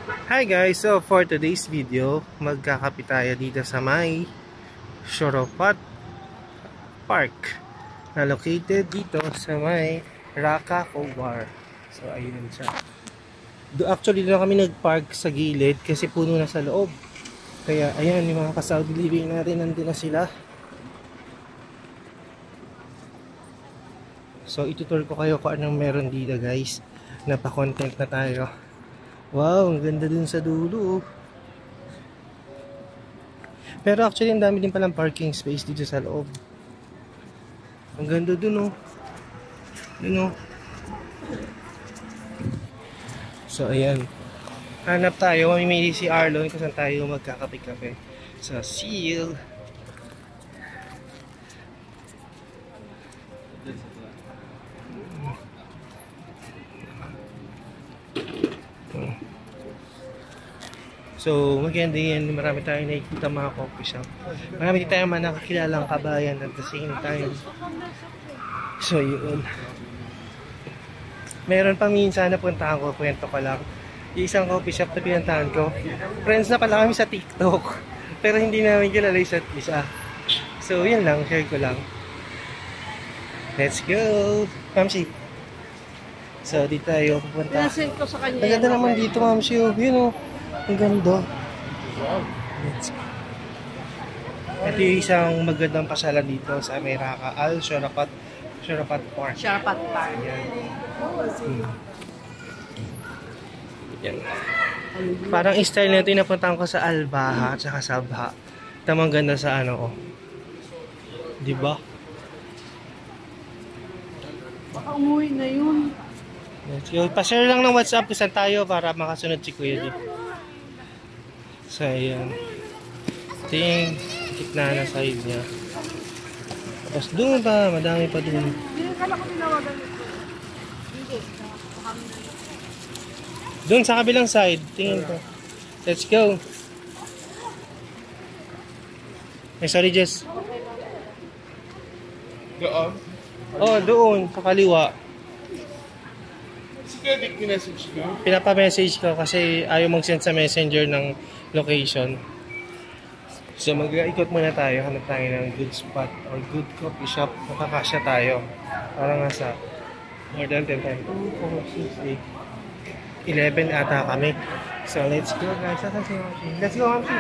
Hi guys, so for today's video, magkakape tayo dito sa may Shoropat Park na located dito sa may Raka Cobar. So ayun siya. Actually doon kami nagpark sa gilid kasi puno na sa loob. Kaya ayan, yung mga ka-Saudi living natin nandun na sila. So itutur ko kayo kung anong meron dito guys. Napa-content na tayo. Wow, ang ganda dun sa dulo. Pero actually ang dami din palang parking space dito sa loob. Ang ganda dun oh. Dun oh. So ayan. Hanap tayo, mamimili si Arlon kung saan tayo magkakape-kape. Sa Seal. So maganda yan, marami tayong nakikita mga coffee shop. Marami din tayong mga nakakilalang kabayan at the same time. So yun. Meron pa minsan na puntahan ko, kwento ko lang. Yung isang coffee shop na pinuntahan ko, friends na pala kami sa TikTok. Pero hindi namin kilala isa't isa. So yun lang, share ko lang. Let's go! Mamsi. So dito tayo pupunta. Pinasend ko sa kanya. Ang ganda naman dito Mamsi. Yun oh. Ang ganda. Let's go. Ito yung isang magandang pasyalan dito sa Raka Shoropat Park. Shoropat Park. Yan. Yan. Parang style na ito yung napuntahan ko sa Al-Baha at saka Sabha. Tamang ganda sa ano oh. Diba? Baka umuwi na yun. Let's go. Pa-share lang ng WhatsApp kung saan tayo para makasunod si Kuya D. So, ayan. Ito yung gitna na side niya. Tapos doon pa, madami pa doon. Hindi, kala ko tinawagan ito. Hindi. Doon sa kabilang side, tingin ko. Let's go. Ay, sorry Jess. Doon? Oh, doon, sa kaliwa. Sige, di pinessage ko. Pinapa-message ko kasi ayaw mag-send sa messenger ng location. So mag-ikot muna tayo, hanap tayo ng good spot or good coffee shop. Makakasya tayo. Para nga sa more than 10 times. 2, 4, 6, 8, 11 ata kami. So let's go guys. Let's go Hamsi.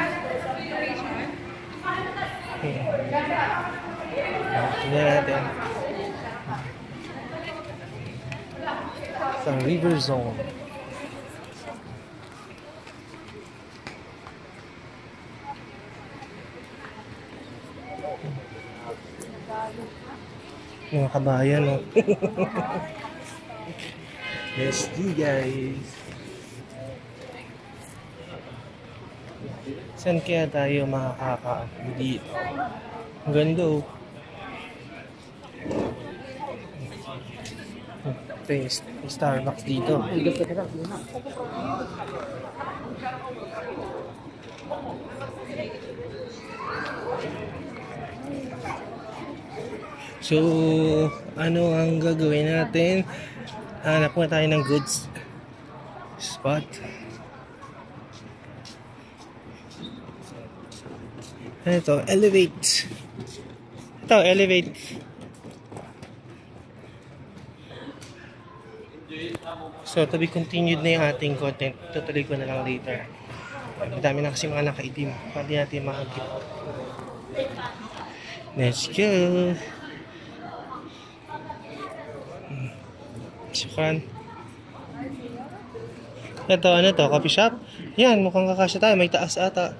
Okay. Tingnan natin. Sa River Zone. Mga kabayan, no? Let's do, guys. Saan kaya tayo makakakape dito? Ang ganda, oh. Ito yung Starbucks dito. So, ano ang gagawin natin? Hanap muna tayo ng good spot. Ano ito? Elevate. Ito, elevate. So, to be continued na yung ating content. Tutuloy ko na lang later. Madami na kasi mga nakaitim. Pwede natin makagip. Let's go! Sukran. Ito, ano to? Coffee shop? Yan, mukhang kakasya tayo. May taas ata.